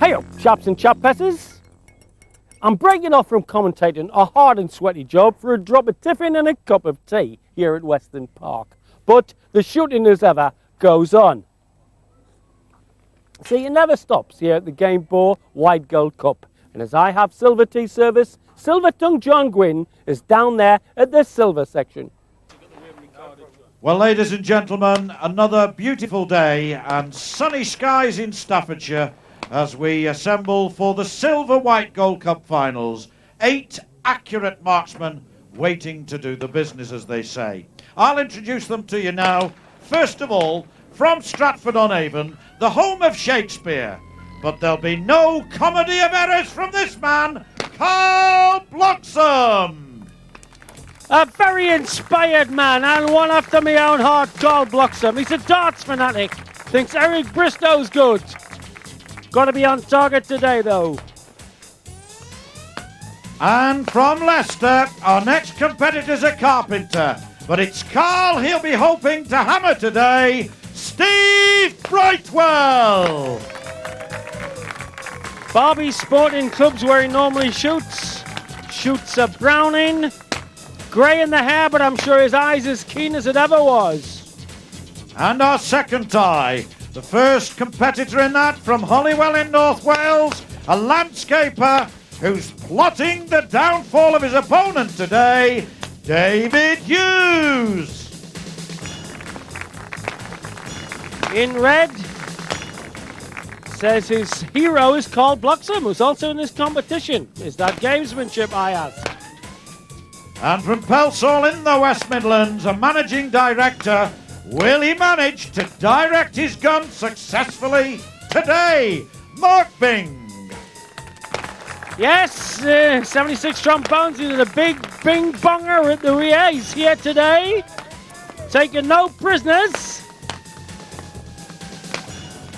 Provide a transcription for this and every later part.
Hey up, chaps and chapesses. I'm breaking off from commentating a hard and sweaty job for a drop of tiffin and a cup of tea here at Weston Park. But the shooting as ever goes on. See, it never stops here at the Gamebore White Gold Cup. And as I have silver tea service, Silver Tongue John Gwynn is down there at the silver section. Well, ladies and gentlemen, another beautiful day and sunny skies in Staffordshire as we assemble for the Silver White Gold Cup finals. 8 accurate marksmen waiting to do the business, as they say. I'll introduce them to you now. First of all, from Stratford-on-Avon, the home of Shakespeare. But there'll be no comedy of errors from this man, Carl Bloxham. A very inspired man, and one after my own heart, Carl Bloxham. He's a darts fanatic. Thinks Eric Bristow's good. Got to be on target today, though. And from Leicester, our next competitor's a carpenter. But it's Carl he'll be hoping to hammer today, Steve Brightwell. Barbie Sporting Club's where he normally shoots. Shoots a Browning. Grey in the hair, but I'm sure his eyes as keen as it ever was. And our second tie, the first competitor in that from Holywell in North Wales, a landscaper who's plotting the downfall of his opponent today, David Hughes. In red, says his hero is Carl Bloxham, who's also in this competition. Is that gamesmanship, I ask? And from Pelsall in the West Midlands, a managing director. Will he manage to direct his gun successfully today? Mark Bing. Yes, 76 trombones into the big bing bonger at the rear. He's here today, taking no prisoners.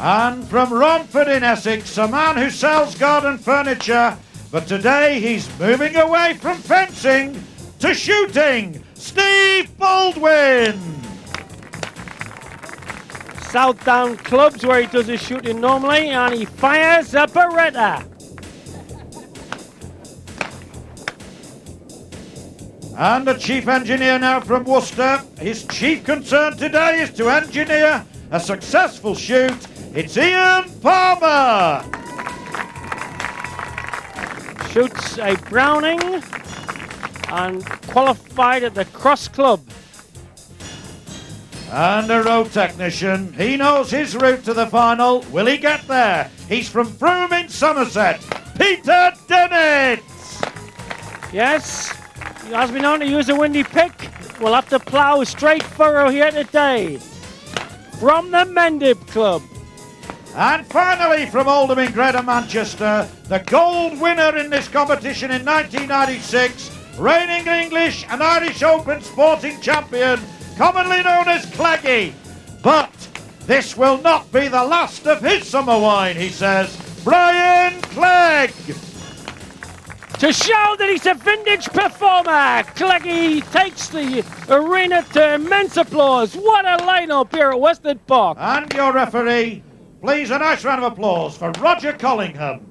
And from Romford in Essex, a man who sells garden furniture, but today he's moving away from fencing to shooting, Steve Baldwin. Southdown Clubs where he does his shooting normally, and he fires a Beretta. And the chief engineer now from Worcester. His chief concern today is to engineer a successful shoot. It's Ian Palmer. Shoots a Browning and qualified at the Cross Club. And a road technician. He knows his route to the final. Will he get there? He's from Frome in Somerset, Peter Dennett. Yes, he has been known to use a windy pick. We'll have to plough a straight furrow here today. From the Mendip Club. And finally from Oldham in Greater Manchester, the gold winner in this competition in 1996, reigning English and Irish Open sporting champion, commonly known as Cleggy. But this will not be the last of his summer wine, he says, Brian Clegg. To show that he's a vintage performer, Cleggy takes the arena to immense applause. What a line-up here at Weston Park. And your referee, please a nice round of applause for Roger Collingham.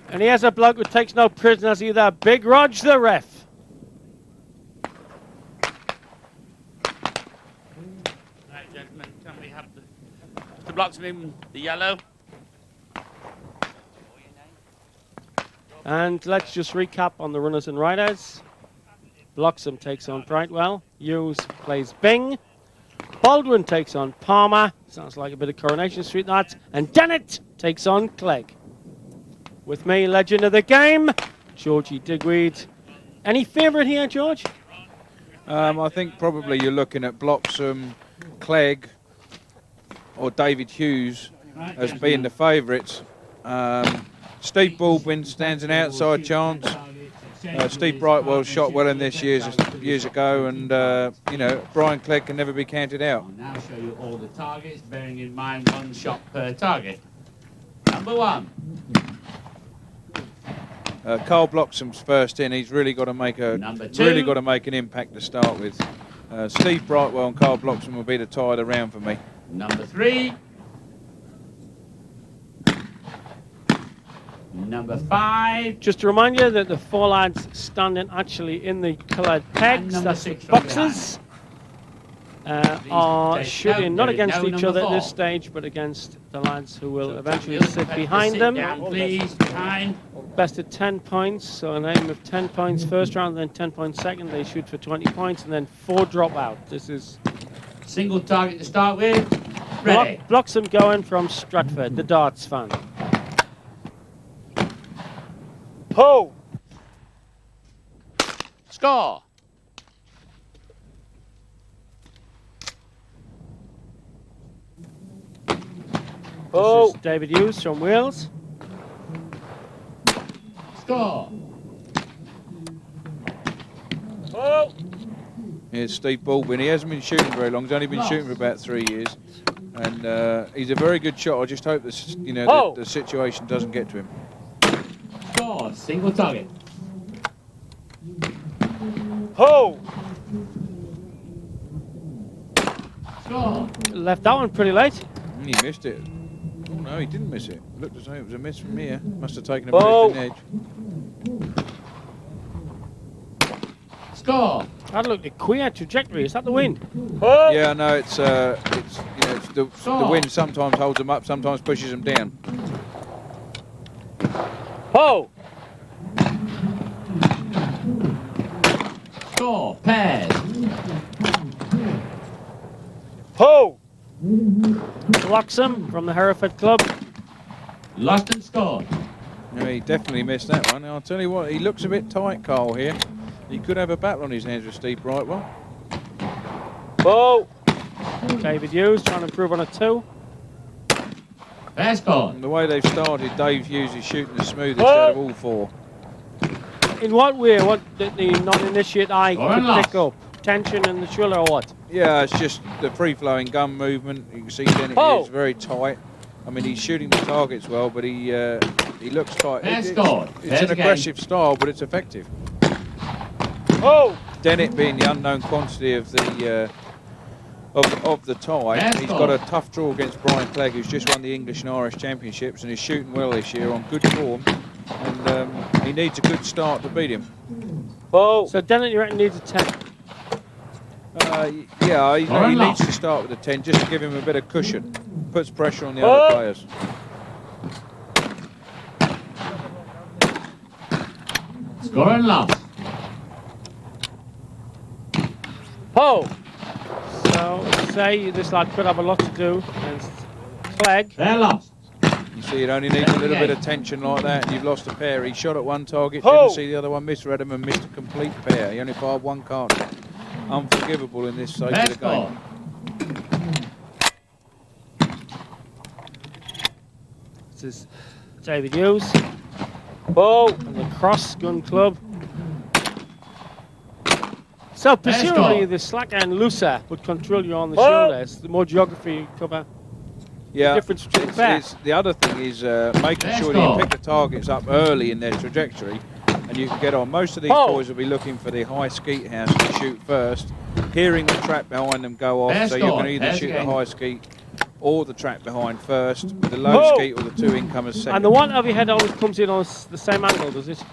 And here's a bloke who takes no prisoners either, Big Rog the ref. Right, gentlemen, can we have the Bloxham in the yellow? And let's just recap on the runners and riders. Bloxham takes on Brightwell. Hughes plays Bing. Baldwin takes on Palmer. Sounds like a bit of Coronation Street, that. And Dennett takes on Clegg. With me, legend of the game, Georgie Digweed. Any favourite here, George? I think probably you're looking at Bloxham, Clegg, or David Hughes as being the favourites. Steve Baldwin stands an outside chance. Steve Brightwell shot well in this years ago, and you know, Brian Clegg can never be counted out. I'll now show you all the targets, bearing in mind 1 shot per target. Number 1. Carl Bloxham's first in. He's really got to make an impact to start with. Steve Brightwell and Carl Bloxham will be the tie of the round for me. Number 3. Number 5. Just to remind you that the 4 lads standing actually in the coloured pegs, number that's 6 from boxes, are take shooting note, not against no each number other at 4. this stage, but against the lads who will So eventually you'll sit have to behind sit them. down, please, behind. Best of 10 points, so an aim of 10 points first round, then 10 points second. They shoot for 20 points, and then 4 drop out. This is Single target to start with. Ready. Bloxham going from Stratford, the darts fan. Ho! Score. This is David Hughes from Wales. Score. Here's Steve Baldwin. He hasn't been shooting very long. He's only been shooting for about 3 years, and he's a very good shot. I just hope this, you know, the situation doesn't get to him. Score. Single target. Ho! Score. Left that one pretty late. And he missed it. Oh no, he didn't miss it. Looked as though it was a miss from here. Must have taken a bit of an edge. Score. That looked a queer trajectory. Is that the wind? Yeah, no, it's you know, it's the wind sometimes holds them up, sometimes pushes them down. Ho! Score. Pairs. Ho! Bloxham from the Hereford Club. Lost and scored. No, he definitely missed that one. I'll tell you what, he looks a bit tight, Carl, here. He could have a battle on his hands with Steve Brightwell. Ho! David Hughes trying to improve on a 2. Fair score. And the way they've started, Dave Hughes is shooting the smoothest out of all 4. In what way? What did the non-initiate eye Score and could loss. pick up? Tension in the shoulder or what? Yeah, it's just the free-flowing gun movement. You can see then it's very tight. I mean, he's shooting the targets well, but he looks tight. Fair score. It's an aggressive style, but it's effective. Oh! Dennett being the unknown quantity of the of the tie, Fair he's score. got a tough draw against Brian Clegg, who's just won the English and Irish Championships, and is shooting well this year on good form. And he needs a good start to beat him. Oh! So Dennett, you reckon, needs a 10? Yeah, he needs to start with a 10 just to give him a bit of cushion. Puts pressure on the other players. Score and loss. Oh! So, say this lad could have a lot to do against Clegg. They're lost. You see, it only needs a little bit of tension like that, and you've lost a pair. He shot at one target, Oh. didn't see the other one, misread him, and missed a complete pair. He only fired one card. Unforgivable in this stage of the game. This is David Hughes. Oh! And the Cross Gun Club. So presumably the slacker and looser would control you on the shoulders. The more geography you cover. Yeah, The difference between the pair. the other thing is making sure that you pick the targets up early in their trajectory, and you can get on. Most of these boys will be looking for the high skeet house to shoot first, hearing the trap behind them go off, so you can either shoot the high skeet or the trap behind first, with the low skeet or the 2 incomers second. And the one over your head always comes in on the same angle, does it?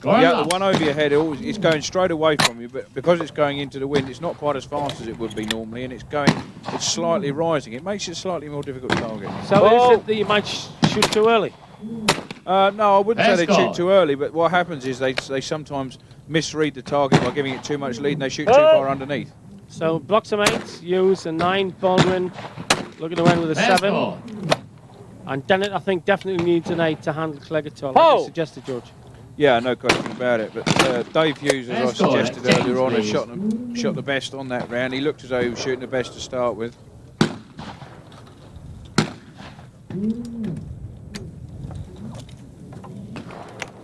Yeah, the one over your head, it's going straight away from you, but because it's going into the wind, it's not quite as fast as it would be normally, and it's slightly rising. It makes it slightly more difficult to target. So is it that you might shoot too early? No, I wouldn't say they shoot too early, but what happens is they sometimes misread the target by giving it too much lead, and they shoot too far underneath. So Bloxham 8, Hughes a 9, Baldwin looking to win with a 7. And Dennett, I think, definitely needs an 8 to handle Clegg at all, like you suggested, George. Yeah, no question about it. But Dave Hughes, as I suggested earlier on, has shot the best on that round. He looked as though he was shooting the best to start with.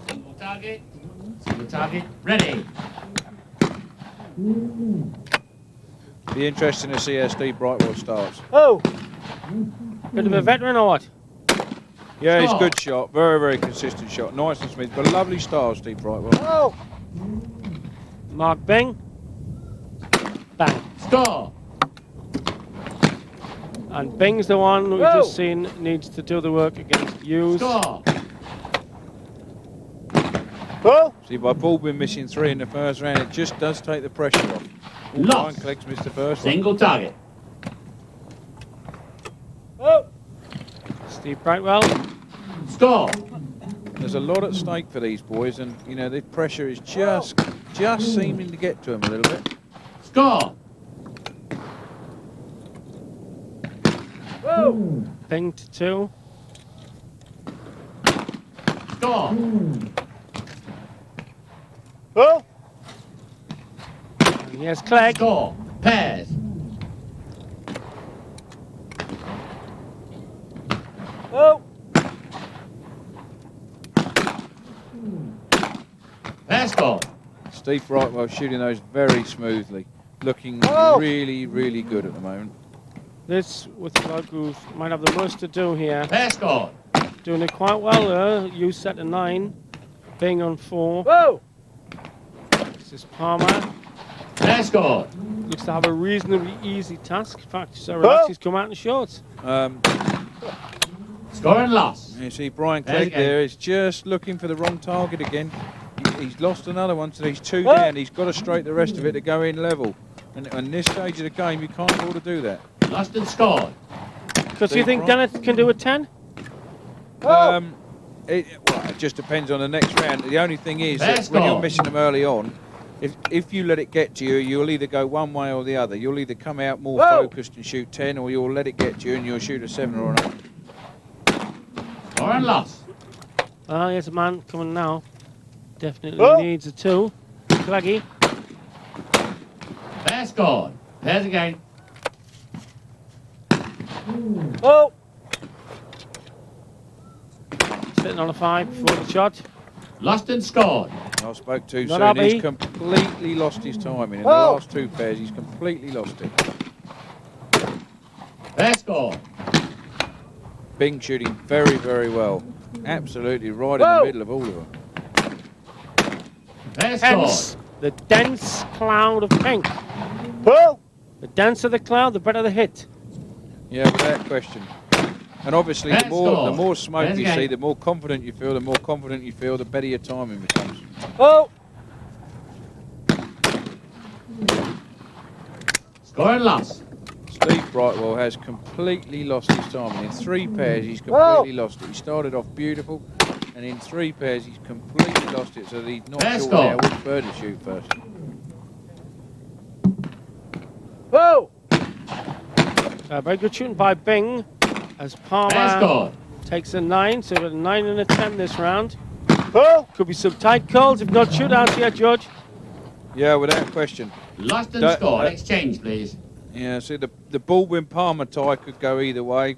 Single target. Single target. Ready. Be interesting to see how Steve Brightwell starts. Oh! Bit of a veteran or what? Yeah, he's a good shot. Very, very consistent shot. Nice and smooth. But a lovely style, Steve Brightwell. Oh! Mark Bing. Bang. Score. And Bing's the one we've just seen needs to do the work against Hughes. Score. See, by Baldwin missing 3 in the first round, it just does take the pressure off. Brian Lost. Clegg's missed the first one. Single target. Steve Brightwell. Score. There's a lot at stake for these boys, and you know the pressure is just seeming to get to them a little bit. Score. Bing to 2. Score. And here's Clegg. Score. Pairs. Pair score. Steve Brightwell shooting those very smoothly, looking really, really good at the moment. This with the bloke who might have the most to do here. Pair score. Doing it quite well there. Hughes set to 9. Bing on 4. This is Palmer. Pair score. Looks to have a reasonably easy task. In fact, so relaxed he's come out in shorts. Score and loss. You see Brian Clegg there is just looking for the wrong target again. He's lost another one, so he's 2 down. He's got to straight the rest of it to go in level. And on this stage of the game, you can't afford to do that. Lost and scored. Because you think Dennett can do a 10? Well, it just depends on the next round. The only thing is that when you're missing them early on, if you let it get to you, you'll either go one way or the other. You'll either come out more focused and shoot 10, or you'll let it get to you and you'll shoot a 7 or an 8. Score and loss. Oh, here's a man coming now. Definitely needs a 2. Cleggy. Pair scored. Pairs again. Sitting on a 5 before the shot. Lost and scored. I spoke too Not soon. happy. He's completely lost his timing. In the last 2 pairs, he's completely lost it. Pair score. Bing shooting very, very well. Absolutely right in the middle of all of them. Pair score. Hence, the dense cloud of pink. The denser the cloud, the better the hit. Yeah, without question. And obviously, the more smoke you see, the more confident you feel. The more confident you feel, the better your timing becomes. Score and loss. Steve Brightwell has completely lost his timing. In 3 pairs, he's completely lost it. He started off beautiful, and in 3 pairs, he's completely lost it. So he's not sure now which bird to shoot first. Very good shooting by Bing as Palmer takes a 9. So we've got a 9 and a 10 this round. Could be some tight calls, if not shootouts yet, George. Yeah, without question. Lost and scored. Exchange, please. Yeah, see, the Baldwin Palmer tie could go either way.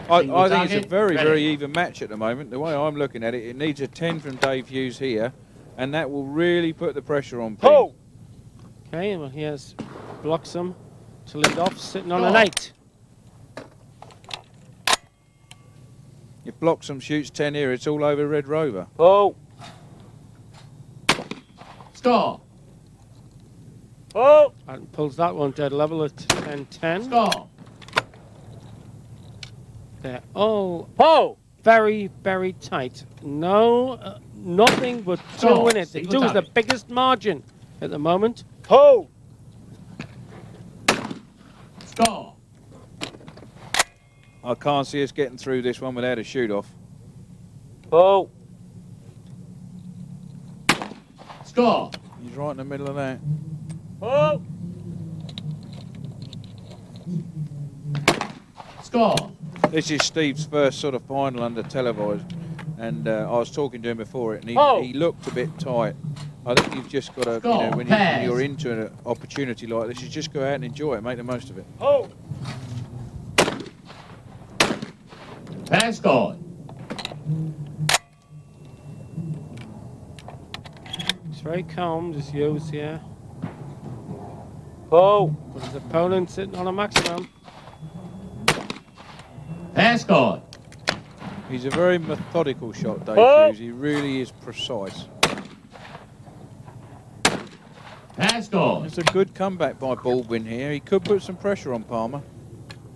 I think it's a very, very even match at the moment. The way I'm looking at it, it needs a 10 from Dave Hughes here, and that will really put the pressure on Bing. Okay, well, here's Bloxham to lead off, sitting on an 8. If Bloxham shoots 10 here, it's all over Red Rover. Score. And pulls that one dead level at 10-10. Score. They're all very, very tight. No, nothing but 2 in it. The 2 is the biggest margin at the moment. Score. I can't see us getting through this one without a shoot-off. Oh. Score. He's right in the middle of that. Oh. Score. This is Steve's first sort of final under televised, and I was talking to him before it, and he looked a bit tight. I think you've just got to, you know, when you're into an opportunity like this, you just go out and enjoy it, make the most of it. Oh. Pair scored. It's very calm, just Hughes here. Oh. But his opponent sitting on a maximum. Pair scored. He's a very methodical shot, Dave Hughes. He really is precise. Pair scored. It's a good comeback by Baldwin here. He could put some pressure on Palmer.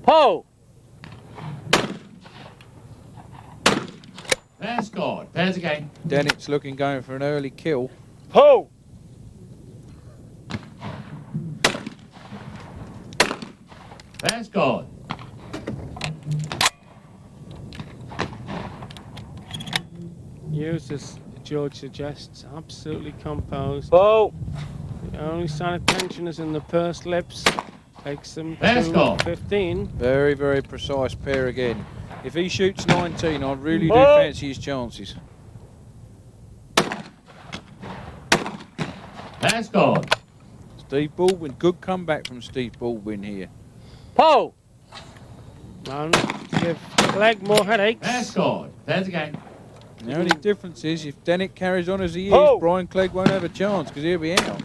Oh. Pair scored. Pairs again. Dennett's going for an early kill. Oh. Pair scored. Hughes, as George suggests, absolutely composed. Oh. The only sign of tension is in the pursed lips. Takes them to 15. Very, very precise pair again. If he shoots 19, I really do fancy his chances. Pair scored. Steve Baldwin, good comeback from Steve Baldwin here. Oh. And give Clegg more headaches. Pair scored. Pairs again. The only difference is if Dennett carries on as he is, Brian Clegg won't have a chance because he'll be out.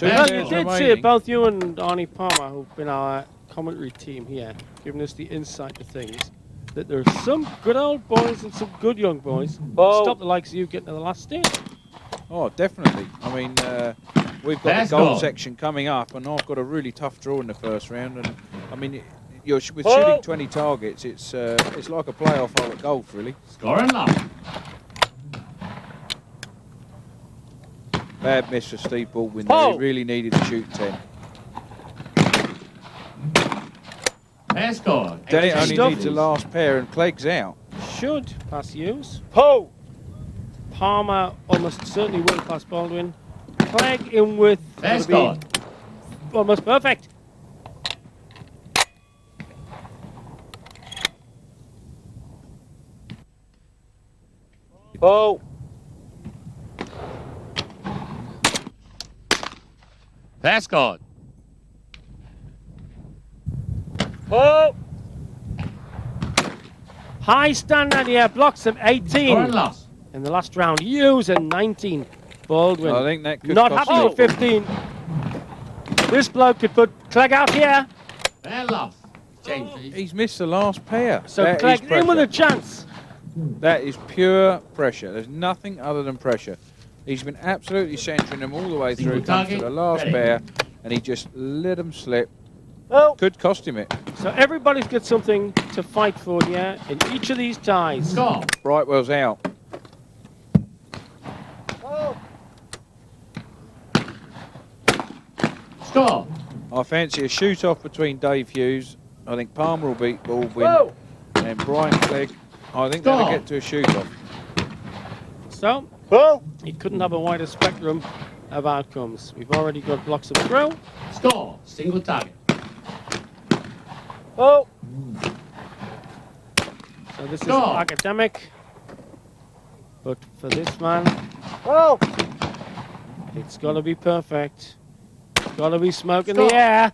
Well, you did see it, both you and Arnie Palmer, who've been our commentary team here, giving us the insight to things, that there are some good old boys and some good young boys. Stop the likes of you getting to the last stage. Oh, definitely. I mean, we've got the gold section coming up, and I've got a really tough draw in the first round. And I mean, with shooting 20 targets, it's like a playoff hole at golf, really. Score and love. Bad miss for Steve Baldwin there. He really needed to shoot 10. Pair scored. Dennett only needs a last pair, and Clegg's out. Should pass Hughes. Oh! Palmer almost certainly will pass Baldwin. Clegg in with almost perfect. Oh! Pair scored. Oh! High standard here, Bloxham 18. Score and loss. In the last round, Hughes and 19. Baldwin. I think that could not cost happy with 15. This bloke could put Clegg out here. Pair loss. He's missed the last pair. So that Clegg in with a chance. That is pure pressure. There's nothing other than pressure. He's been absolutely centering them all the way through. Comes to the last pair, and he just let them slip. Oh. Could cost him it. So everybody's got something to fight for here in each of these ties. Score. Brightwell's out. Score. I fancy a shoot-off between Dave Hughes. I think Palmer will beat Baldwin. And Brian Clegg, I think they'll get to a shoot-off. So, he couldn't have a wider spectrum of outcomes. We've already got Bloxham through. Score. Single target. Oh! So this is academic. But for this man, it's got to be perfect. Got to be smoke in the air.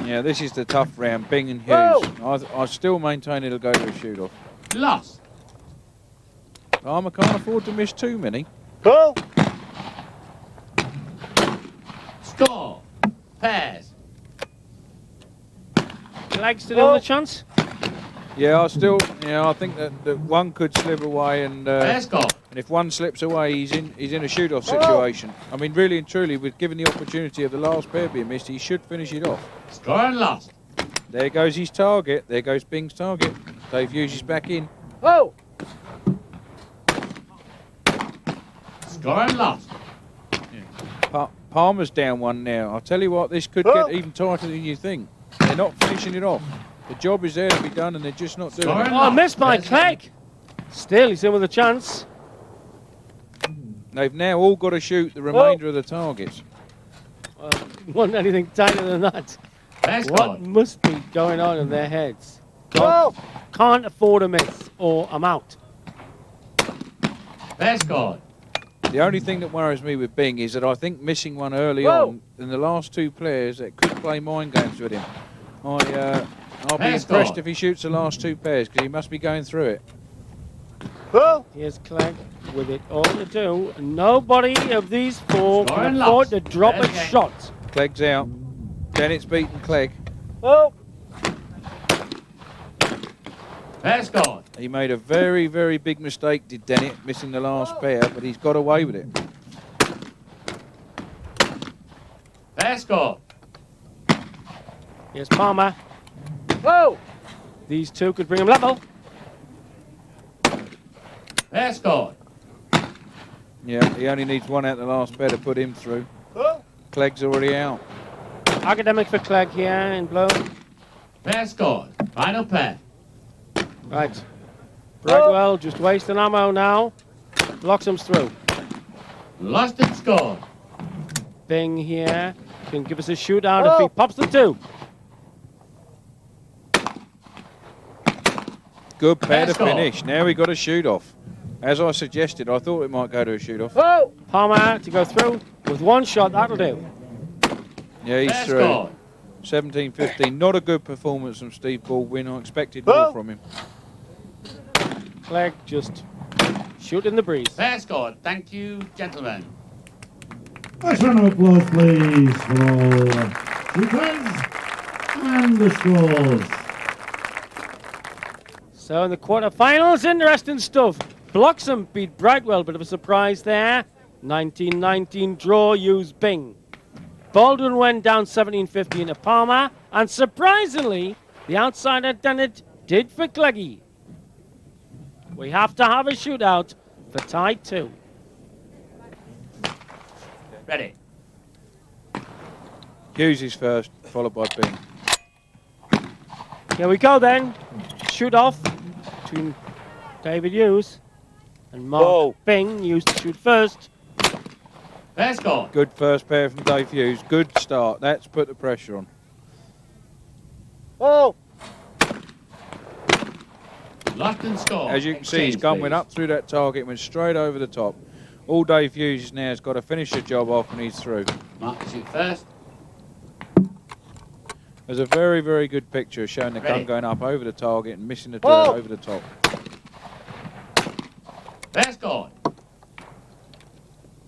Yeah, this is the tough round, Bing and Hughes. I still maintain it'll go to a shoot-off. Loss. Palmer can't afford to miss too many. Score. Pairs. Clegg still on the chance? Yeah, I think that one could slip away, and score. And if one slips away, he's in a shoot-off situation. I mean, really and truly, with given the opportunity of the last pair being missed, he should finish it off. Score and lost. There goes his target. There goes Bing's target. Dave Hughes is back in. Oh! Score and lost. Palmer's down one now. I'll tell you what, this could get even tighter than you think. They're not finishing it off. The job is there to be done, and they're just not doing it. Oh, missed by Clegg. Still, he's in with a chance. They've now all got to shoot the remainder of the targets. Want anything tighter than that? What must be going on in their heads? Can't afford a miss, or I'm out. Best God. The only thing that worries me with Bing is that I think missing one early on, and the last two players that could play mind games with him. I'll be impressed if he shoots the last two pairs, because he must be going through it. Here's Clegg with it all to do. Nobody of these four can afford to drop a shot. Clegg's out. Dennett's beaten Clegg. Best God. He made a very, very big mistake, did Dennett, missing the last pair, but he's got away with it. Best God. Here's Palmer. These two could bring him level. Best God. Yeah, he only needs one out the last pair to put him through. Clegg's already out. Academic for Clegg here in blue. Best God. Final pair. Right. Brightwell just wasting ammo now. Bloxham's through. Lost and scored. Bing here can give us a shootout if he pops the two. Good pair to finish. Now we got a shoot off. As I suggested, I thought it might go to a shoot off. Palmer to go through with one shot. That'll do. Yeah, he's through. 17-15. Not a good performance from Steve Baldwin. I expected more from him. Clegg just shooting the breeze. Fair score. Thank you, gentlemen. Let's round of applause, please, for all shooters and the scores. So in the quarterfinals, interesting stuff. Bloxham beat Brightwell, bit of a surprise there. 19-19 draw, Hughes Bing. Baldwin went down 17-15 to Palmer, and surprisingly, the outsider Dennett did for Cleggy. We have to have a shootout for tie 2. Ready. Hughes is first, followed by Bing. Here we go then. Shoot off between David Hughes and Mark Bing. Hughes to shoot first. Fair score. Good first pair from Dave Hughes. Good start. That's put the pressure on. Lost and scored. As you can see, his gun went up through that target, went straight over the top. All Dave Hughes now has got to finish the job off, and he's through. Mark shoot first. There's a very, very good picture showing the gun going up over the target and missing the dirt over the top. Fair score.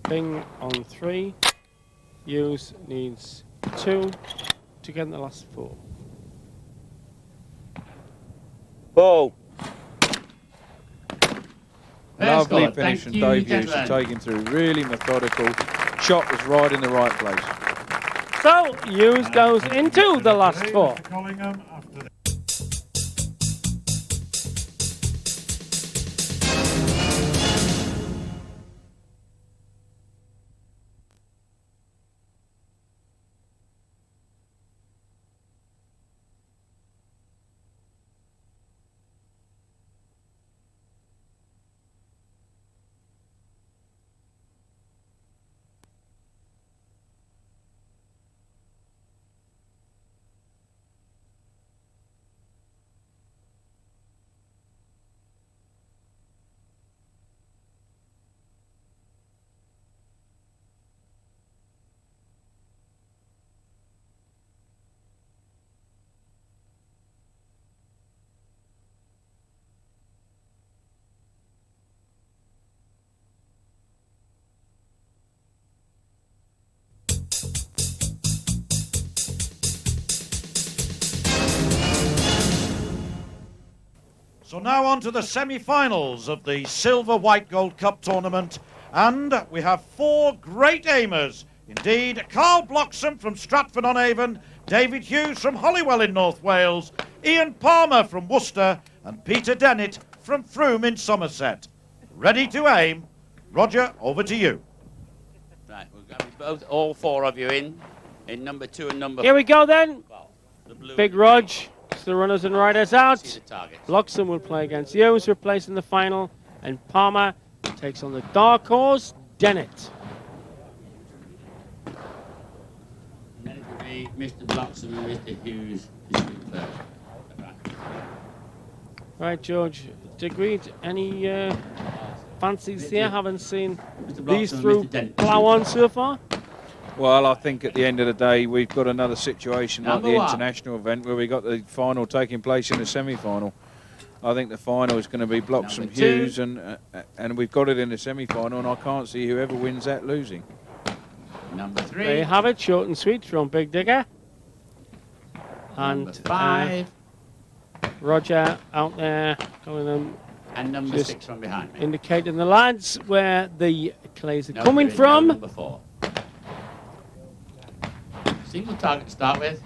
Bing on 3. Hughes needs 2 to get in the last 4. Lovely finish from Dave Hughes to take him through. Really methodical. Shot was right in the right place. So Hughes goes into the last 4. So now on to the semi-finals of the Silver White Gold Cup tournament, and we have 4 great aimers. Indeed, Carl Bloxham from Stratford-on-Avon, David Hughes from Holywell in North Wales, Ian Palmer from Worcester, and Peter Dennett from Frome in Somerset. Ready to aim? Roger, over to you. Right, we've got all four of you in number 2 and number 4. Here we go then. The blue Big and the Rog. green. It's the runners and riders out. See the targets. Bloxham will play against Hughes, replacing the final. And Palmer takes on the dark horse, Dennett. And then it will be Mr. Bloxham and Mr. Hughes to shoot first. Right, George, Digweed, any fancies here? Haven't seen Mr. these Bloxham and through Mr. Dennett. plough on so far. Well, I think at the end of the day, we've got another situation like Number the 1. international event where we got the final taking place in the semi-final. I think the final is going to be Bloxham Number 2. Hughes, and we've got it in the semi-final, and I can't see whoever wins that losing. Number 3. There you have it, short and sweet from Big Digger. Number And 5. Roger out there calling them, And number just 6 from behind me. indicating the lads where the clays are No, coming there is no from. Number 4. Single target to start with.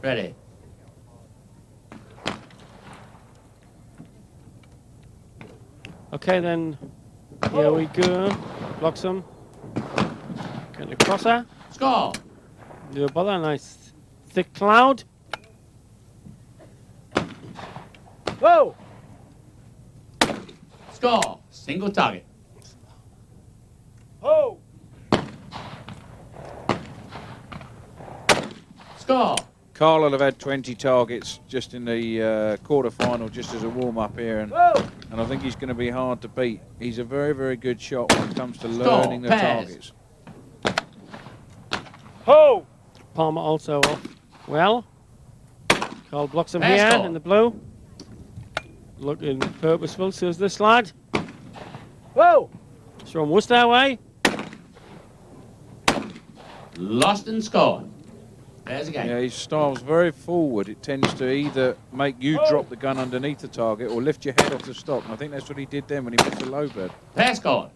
Ready. Okay, then here we go. Bloxham. Getting the crosser. Score. No bother, nice thick cloud. Whoa! Score. Single target. Oh! Score. Carl will have had 20 targets just in the quarter-final, just as a warm-up here, and I think he's going to be hard to beat. He's a very, very good shot when it comes to learning the pairs. targets. Ho! Palmer also off. Well, Carl Bloxham Pass here ball. in the blue. Looking purposeful, so is this lad. Whoa! It's from Worcester way. Lost and scored. There's a game. Yeah, his style's very forward. It tends to either make you drop the gun underneath the target or lift your head off the stock. And I think that's what he did then when he missed the low bird. Pass scored.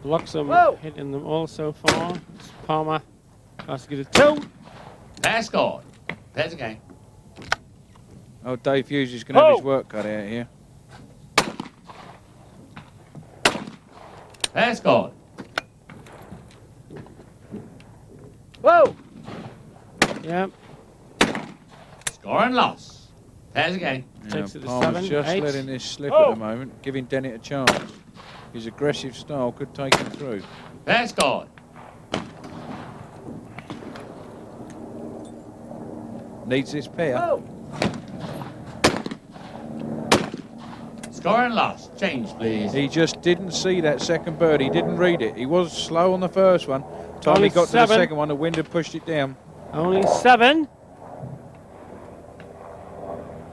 Bloxham hitting them all so far. Palmer has to get a 2. Pass scored. There's a game. Oh, Dave Hughes is going to have his work cut out here. Pass scored. Whoa! Yep. Score and loss. There's a game. Takes it to Palmer's 7, just 8. letting this slip at the moment, giving Dennett a chance. His aggressive style could take him through. Pass scored. Needs this pair. Score and loss. Change, please. He just didn't see that second bird. He didn't read it. He was slow on the first one. Time Only he got to 7. the second one, the wind had pushed it down. Only 7.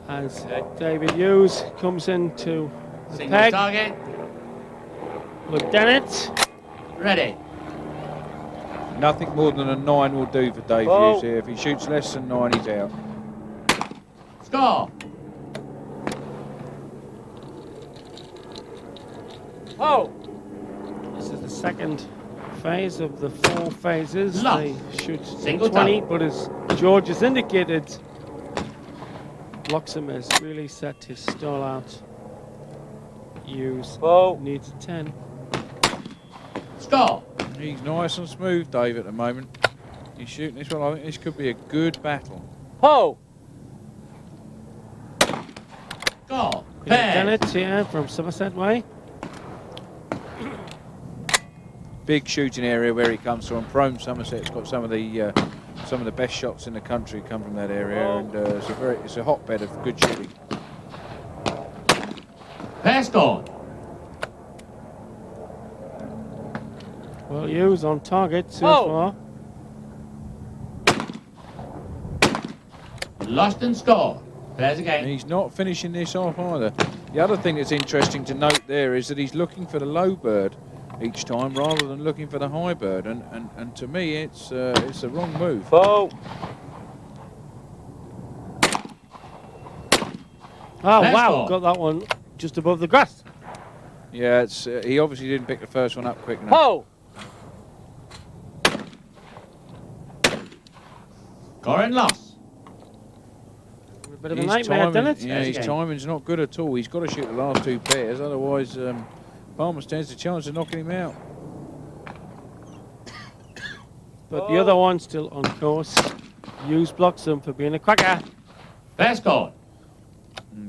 As David Hughes comes into the Single peg. target. Look, Dennett. Ready. Nothing more than a 9 will do for Dave Hughes here. If he shoots less than 9, he's out. Score. This is the second phase of the 4 phases. Lost. They shoot Single 20, target. but as George has indicated, Bloxham has really set his stall out. Hughes needs a 10. Score. He's nice and smooth, Dave, at the moment. He's shooting this one. I think this could be a good battle. Score. Peter Pass. Dennett here from Somerset Way. Big shooting area where he comes from. Prome Somerset's got some of the best shots in the country come from that area, and it's a hotbed of good shooting. Pass scored. Well, Hughes on target so far. Lost and scored. There's a game. And he's not finishing this off either. The other thing that's interesting to note there is that he's looking for the low bird each time rather than looking for the high bird, and to me it's the wrong move. Oh, wow, ball. got that one just above the grass. Yeah, it's he obviously didn't pick the first one up quick enough. Score and loss. A bit of a nightmare, didn't it? Yeah, his timing's not good at all. He's got to shoot the last two pairs, otherwise Palmer stands a chance of knocking him out. But the other one still on course. Hughes Bloxham for being a cracker. Fair score.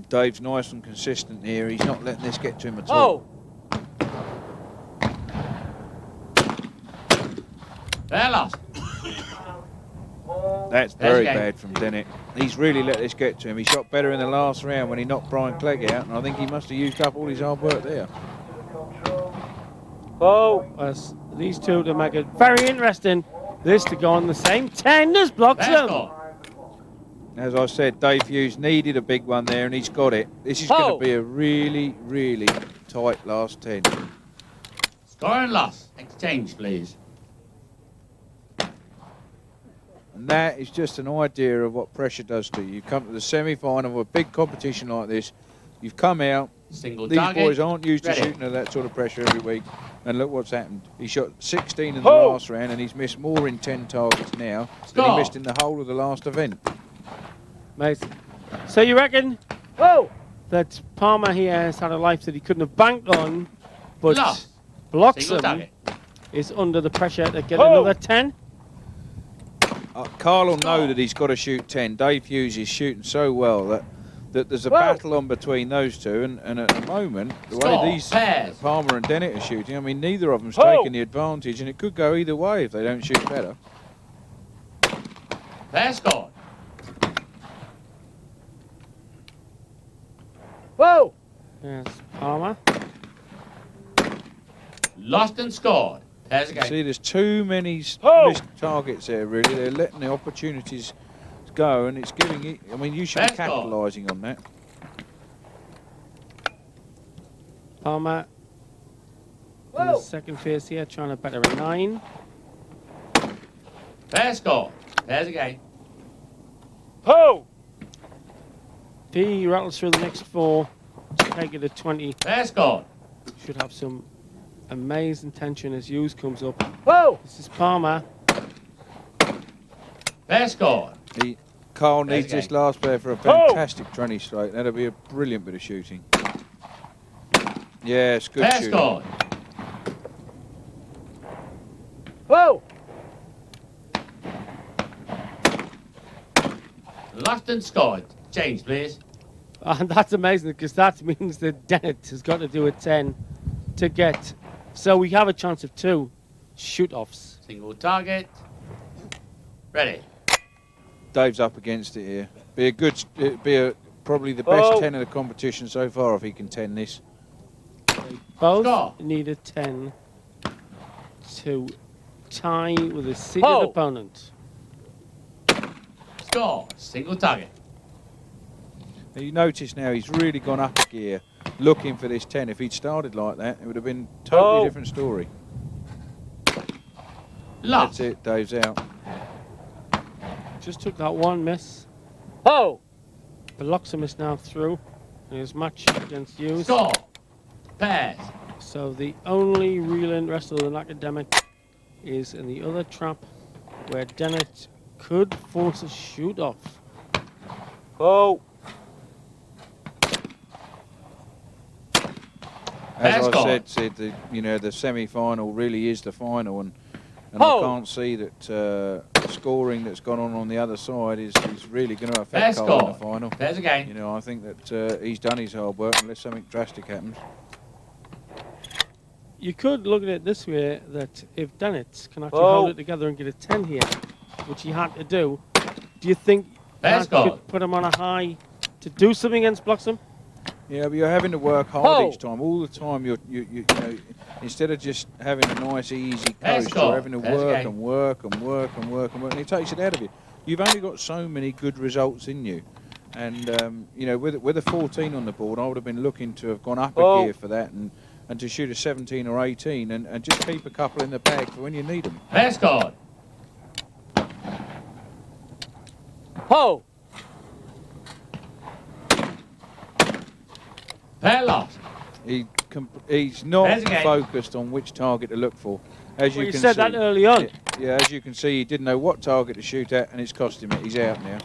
Dave's nice and consistent here. He's not letting this get to him at all. Fair loss. That's very bad from Dennett. He's really let this get to him. He shot better in the last round when he knocked Brian Clegg out, and I think he must have used up all his hard work there. As these two to make it very interesting. This to go on the same 10 as Bloxham. As I said, Dave Hughes needed a big one there, and he's got it. This is going to be a really, really tight last 10. Score and loss. Exchange, please. And that is just an idea of what pressure does to you. You come to the semi-final of a big competition like this. You've come out. Single These target. boys aren't used to shooting at that sort of pressure every week. And look what's happened. He shot 16 in the last round, and he's missed more in 10 targets now than he missed in the whole of the last event. Amazing. So you reckon that Palmer here has had a life that he couldn't have banked on, but Bloxham is under the pressure to get another 10? Carl will know that he's got to shoot 10. Dave Hughes is shooting so well that there's a battle on between those two, and at the moment, the way these Palmer and Dennett are shooting, I mean, neither of them's taking the advantage, and it could go either way if they don't shoot better. Fair score. Yes, Palmer. Lost and scored. There's a game. See, there's too many missed targets there, really. They're letting the opportunities go, and it's giving it. I mean, you should be capitalising on that. Palmer in the second phase here, trying to better a 9. Fair score. There's a game. If he rattles through the next 4 to take it to 20, fair score. Should have some amazing tension as Hughes comes up. This is Palmer. Fair score. Carl needs this last pair for a fantastic 20 straight. That'll be a brilliant bit of shooting. Yes, good shooting. Fair score. Lost and scored. Change, please. And that's amazing because that means that Dennett has got to do a 10 to get. So we have a chance of 2 shoot-offs. Single target. Ready. Dave's up against it here. It'd be probably the best 10 of the competition so far if he can 10 this. They both need a 10 to tie with a seated opponent. Score. Single target. Now you notice now he's really gone up a gear looking for this 10. If he'd started like that, it would have been a totally different story. Lost. That's it, Dave's out. Just took that 1 miss. Bloxham is now through in his match against Hughes. Score. Pairs. So the only real interest of an academic is in the other trap where Dennett could force a shoot-off. As I said, the semi-final really is the final, and I can't see that the scoring that's gone on the other side is really going to affect Carl in the final. There's a game. You know, I think that he's done his hard work unless something drastic happens. You could look at it this way, that if Dennett can actually hold it together and get a 10 here, which he had to do you think that could put him on a high to do something against Bloxham? Yeah, but you're having to work hard each time. All the time, you know, instead of just having a nice, easy coast, you're having to work and work and work and work and work, and it takes it out of you. You've only got so many good results in you. And, you know, with a 14 on the board, I would have been looking to have gone up a gear for that and to shoot a 17 or 18 and just keep a couple in the bag for when you need them. Fair score. Fair loss. He's not focused on which target to look for. As you can said see, that early on. Yeah, as you can see, he didn't know what target to shoot at, and it's cost him it. He's out now.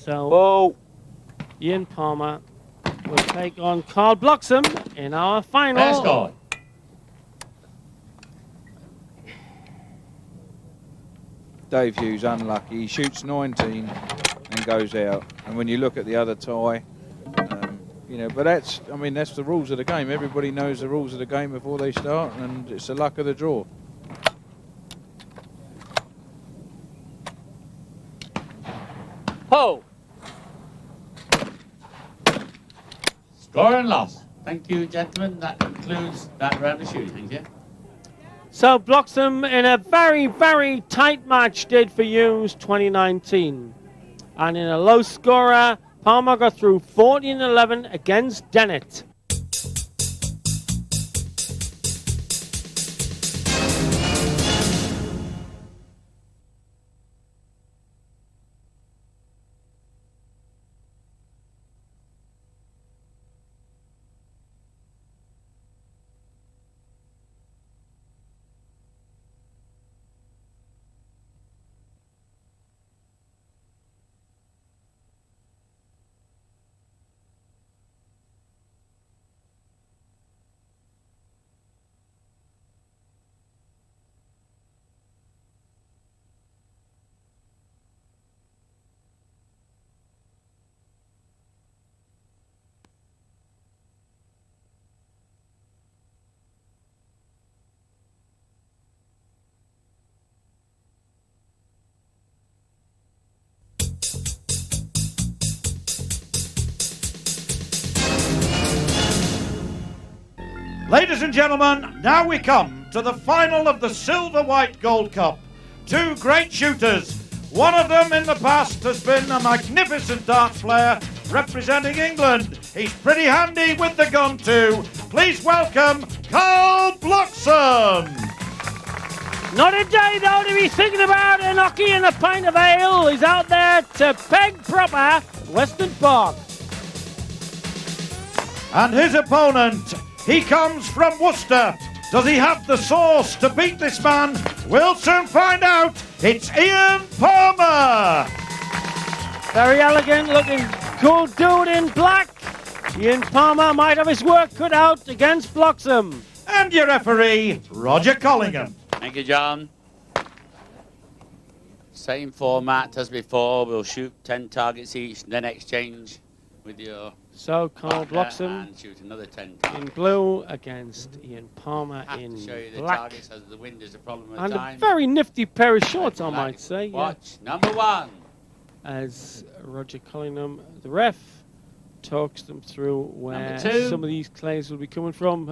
So Ian Palmer will take on Carl Bloxham in our final. Fair score. Dave Hughes unlucky. He shoots 19 and goes out. And when you look at the other tie, you know, but that's the rules of the game. Everybody knows the rules of the game before they start, and it's the luck of the draw. Ho! Score and loss. Thank you, gentlemen. That concludes that round of shooting. Thank you. So Bloxham in a very, very tight match did for Hughes 2019. And in a low scorer, Palmer got through 14-11 against Dennett. Ladies and gentlemen, now we come to the final of the Silver White Gold Cup. Two great shooters. One of them in the past has been a magnificent darts player representing England. He's pretty handy with the gun too. Please welcome Carl Bloxham. Not a day though to be thinking about a hockey and a pint of ale. He's out there to peg proper Western Park. And his opponent, he comes from Worcester. Does he have the sauce to beat this man? We'll soon find out. It's Ian Palmer. Very elegant looking cool dude in black. Ian Palmer might have his work cut out against Bloxham. And your referee, Roger Collingham. Thank you, John. Same format as before. We'll shoot 10 targets each, then exchange with your So Carl Bloxham and shoot another 10 in targets. blue against Ian Palmer Have in to show you the black. targets as the wind is a problem at And time. a very nifty pair of shorts, I Black. might say. Watch number 1. As Roger Collingham, the ref, talks them through where Number 2. some of these clays will be coming from.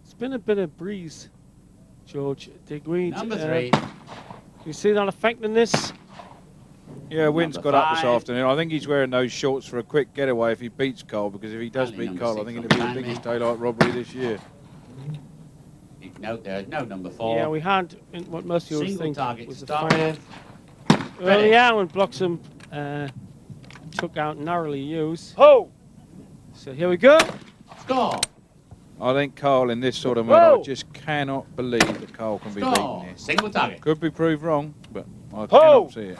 It's been a bit of breeze, George Digweed. Number 3. You see that affecting this? Yeah, wind's Number got up this 5. afternoon. I think he's wearing those shorts for a quick getaway if he beats Carl, because if he does Only beat number Carl, I 6 think on it'll be the Annie. biggest daylight robbery this year. Note there's no number 4. Yeah, we had what most people Single think target was to the start final with. earlier when Bloxham took out narrowly Hughes. Ho! So here we go. Score! I think Carl in this sort of mood, I just cannot believe that Carl can be beaten Score! here. Single target. Could be proved wrong, but I cannot see it.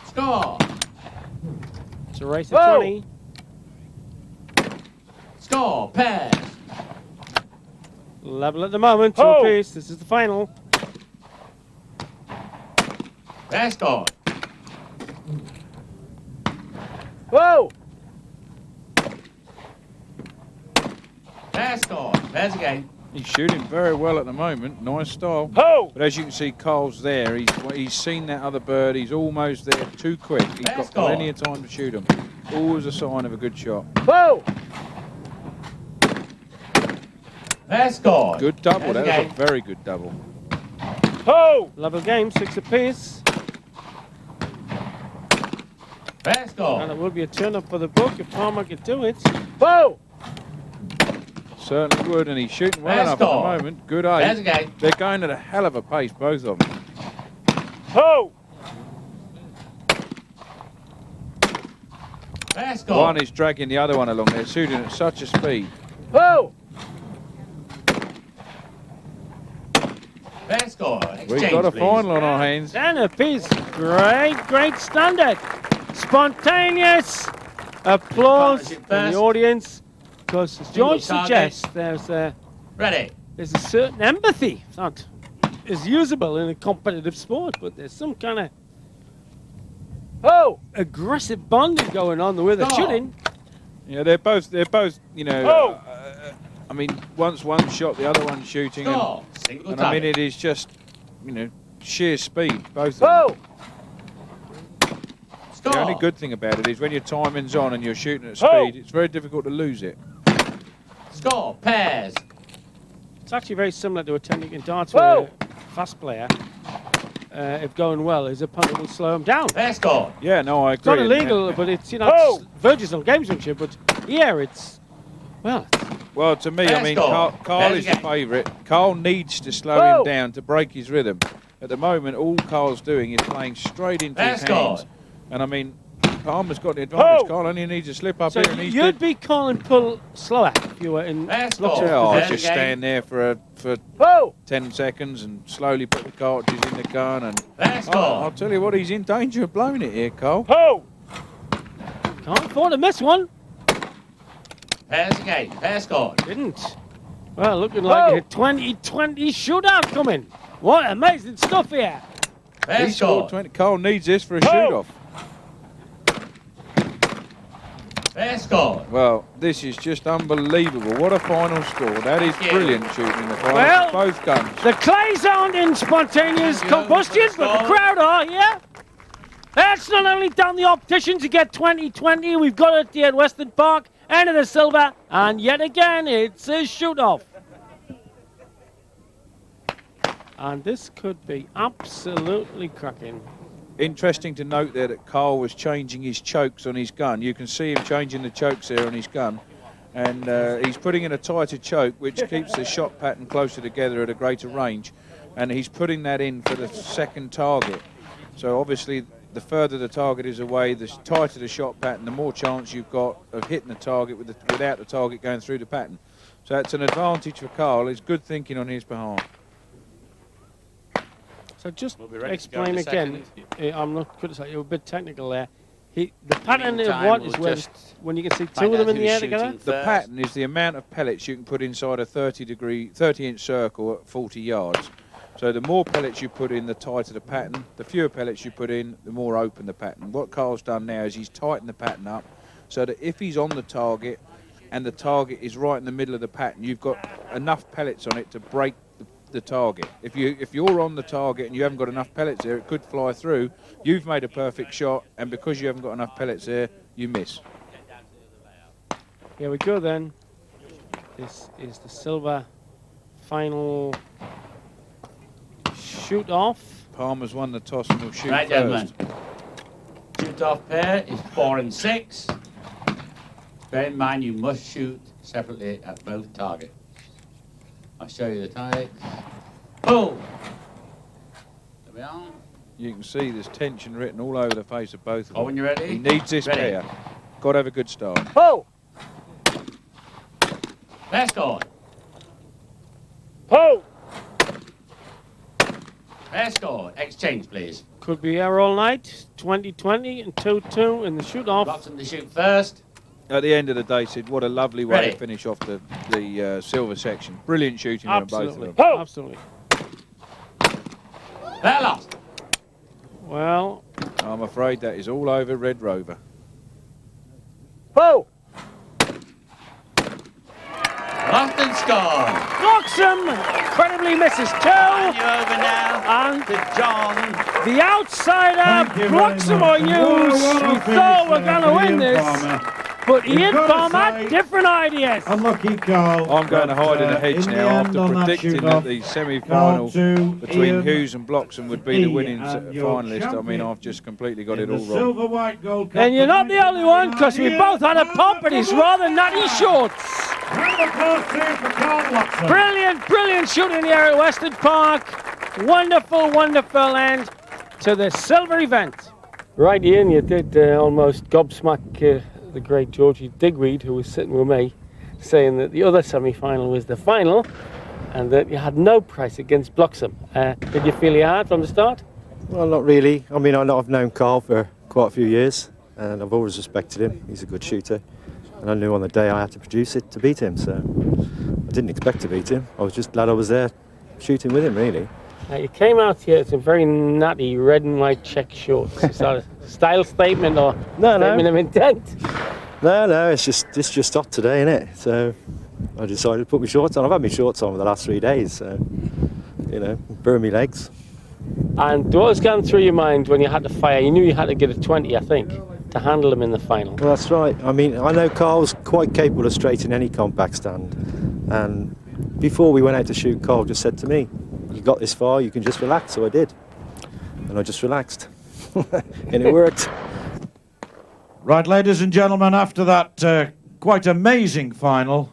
Score! It's a race of 20. Score! Pairs! Level at the moment, 2 apiece. This is the final. Pair score! Whoa! Pair score! Pairs again. He's shooting very well at the moment. Nice style. Ho! But as you can see, Carl's there. He's seen that other bird. He's almost there. Too quick. He's got plenty of time to shoot him. Always a sign of a good shot. Whoa! Pair score! Good double. Pairs That was again. a very good double. Ho! Level game, 6 apiece. Pair score! And it will be a turn up for the book if Palmer can do it. Whoa! Certainly would, and he's shooting well Pair enough at score. the moment. Good Pairs aim. again. They're going at a hell of a pace, both of them. Ho! Pair score! One is dragging the other one along. They're shooting at such a speed. Ho! Fair score. We've Exchange, got a please. final on our hands. 10 apiece. Great standard. Spontaneous applause Partnership from the first. audience, because as George Single target. suggests, Ready. there's a certain empathy. It's not as usable in a competitive sport, but there's some kind of aggressive bonding going on the way they're Score. shooting. Yeah, they're both, you know, I mean, once one shot, the other one's shooting. Score. Single And I mean, target. it is just, you know, sheer speed, both of them. Score. The only good thing about it is when your timing's on and you're shooting at speed, Oh. it's very difficult to lose it. Score. Pairs. It's actually very similar to a technique in darts where a fast player, if going well, his opponent will slow him down. Fair score. Yeah, no, I It's not agree. illegal, but it's, you know, it's verges on gamesmanship, but here it's, well, Well, to me, I Fair mean, score. Carl Fair is the game. favourite. Carl needs to slow him down to break his rhythm. At the moment, all Carl's doing is playing straight into Fair his score. hands. And I mean, Palmer's got the advantage. Carl only needs to slip up so here and he's you'd good. be calling pull slower if you were in Fair Luxembourg. score. Yeah, I'll Fair just game. stand there for 10 seconds and slowly put the cartridges in the gun. And Fair score. I'll tell you what, he's in danger of blowing it here, Carl. Can't afford to miss one. Pairs again. Fair score. Didn't. Well, looking like a 2020 shootout coming. What amazing stuff here. Fair He score. scored 20. Carl needs this for a shoot-off. Fair score. Well, this is just unbelievable. What a final score. That is Thank you. brilliant shooting in the final. Well, Both guns. The clays aren't in spontaneous Thank you. combustion, but the crowd are, yeah? That's not only down the optician to get 2020, we've got it here at Western Park, end of the silver, and yet again, it's a shoot-off. And this could be absolutely cracking. Interesting to note there that Carl was changing his chokes on his gun. You can see him changing the chokes there on his gun. And he's putting in a tighter choke, which keeps the shot pattern closer together at a greater range. And he's putting that in for the second target. So obviously, the further the target is away, the tighter the shot pattern, the more chance you've got of hitting the target without the target going through the pattern. So that's an advantage for Carl. It's good thinking on his behalf. So just We'll be ready to explain go in a again, second. I'm not criticizing, you're a bit technical there. The pattern of meantime, what is we'll where, just when you can see two find of them out in the who's air together? shooting The first. pattern is the amount of pellets you can put inside a 30-inch circle at 40 yards. So the more pellets you put in, the tighter the pattern. The fewer pellets you put in, the more open the pattern. What Carl's done now is he's tightened the pattern up so that if he's on the target and the target is right in the middle of the pattern, you've got enough pellets on it to break the target. If you're on the target and you haven't got enough pellets there, it could fly through. You've made a perfect shot, and because you haven't got enough pellets there, you miss. Here we go then. This is the silver final shoot off. Palmer's won the toss and will shoot Right, first. gentlemen. Shoot-off pair is 4 and 6. Bear in mind you must shoot separately at both targets. I'll show you the targets. Boom! There we are. You can see there's tension written all over the face of both of Oh, when them. you're ready? He needs this Ready. pair. Got to have a good start. Oh! Fair score. Oh! Fair score. Exchange, please. Could be here all night. 2020 and 2-2 in the shoot off. Bloxham to shoot first. At the end of the day, Sid, what a lovely way Ready. to finish off the silver section. Brilliant shooting from both of Absolutely. them. Absolutely. Fair lost. Well, I'm afraid that is all over Red Rover. oh! Lost and score. Bloxham incredibly misses two. And you over now And to John. the outsider, Thank you very Bloxham or much. Hughes. What a We finish thought we're there going to for win Ian this. Palmer. But You've Ian got to Palmer, say- different ideas. Unlucky Carl. I'm going to but, hide in a hedge in the now end after on that predicting that shoot-off, the Carl semi-final two, between Ian Hughes and Bloxham would be the three, winning and your finalist. I mean, champion I've just completely got in it the all wrong. silver white gold cup. And you're not the only one, because we both had a pop, but he's rather nutty shorts. Round of applause here for Carl Bloxham. Brilliant, brilliant shooting here at Western Park. Wonderful, wonderful end to the silver event. Right, Ian, you did almost gobsmack the great Georgie Digweed, who was sitting with me, saying that the other semi-final was the final. and that you had no price against Bloxham. Did you feel you had from the start? Well, not really. I mean, I've known Carl for quite a few years, and I've always respected him. He's a good shooter, and I knew on the day I had to produce it to beat him, so I didn't expect to beat him. I was just glad I was there shooting with him, really. You came out here in some very natty red and white check shorts. Is that a style statement or statement of intent? No, it's just hot today, isn't it? So I decided to put my shorts on. I've had my shorts on for the last 3 days, so, you know, burn my legs. And what was going through your mind when you had to fire? You knew you had to get a 20, I think, to handle him in the final. Well, that's right. I mean, I know Carl's quite capable of straightening any compact stand. And before we went out to shoot, Carl just said to me, "You got this far, you can just relax." So I did. And I just relaxed. And it worked. Right, ladies and gentlemen, after that quite amazing final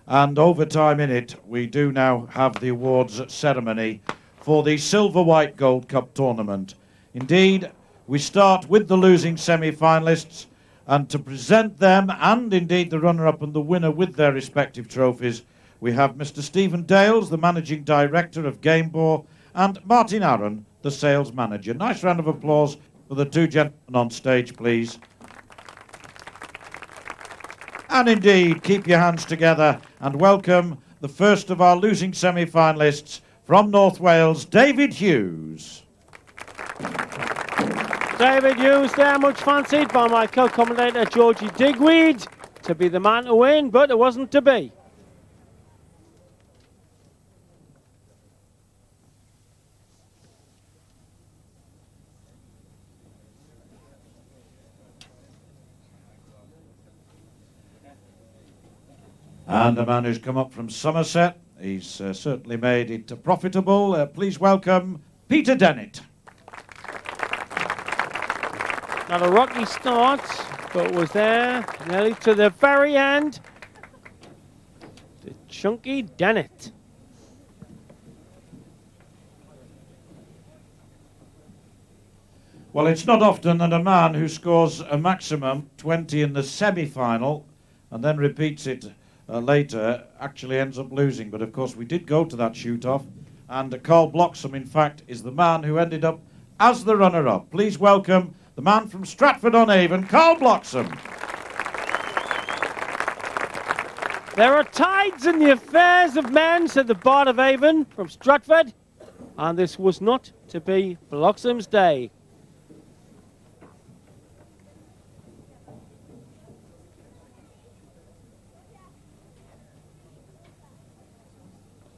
and overtime in it, we do now have the awards ceremony for the Silver White Gold Cup tournament. Indeed, we start with the losing semi-finalists, and to present them and indeed the runner-up and the winner with their respective trophies, we have Mr. Stephen Dales, the Managing Director of Gamebore, and Martin Aaron, the Sales Manager. Nice round of applause for the two gentlemen on stage, please. And indeed, keep your hands together and welcome the first of our losing semi-finalists from North Wales, David Hughes. David Hughes there, much fancied by my co-commentator Georgie Digweed to be the man to win, but it wasn't to be. And a man who's come up from Somerset. He's certainly made it profitable. Please welcome Peter Dennett. Not a rocky start, but was there nearly to the very end. The chunky Dennett. Well, it's not often that a man who scores a maximum 20 in the semi-final and then repeats it later actually ends up losing. But of course we did go to that shoot-off, and Carl Bloxham in fact is the man who ended up as the runner-up. Please welcome the man from Stratford-on-Avon, Carl Bloxham. There are tides in the affairs of men, said the Bard of Avon from Stratford, and this was not to be Bloxham's day.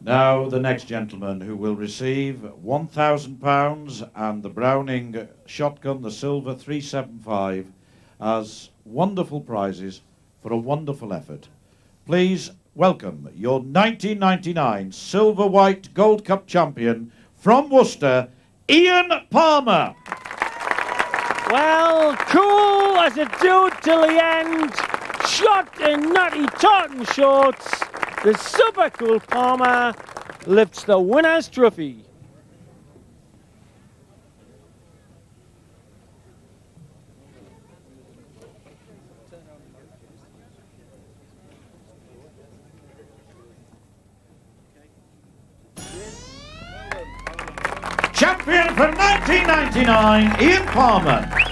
Now the next gentleman who will receive £1,000 and the Browning shotgun, the silver 375, as wonderful prizes for a wonderful effort. Please welcome your 1999 Silver White Gold Cup champion from Worcester, Ian Palmer. Well, cool as a dude till the end, shot in nutty tartan shorts. The super cool Palmer lifts the winner's trophy. Champion for 1999, Ian Palmer.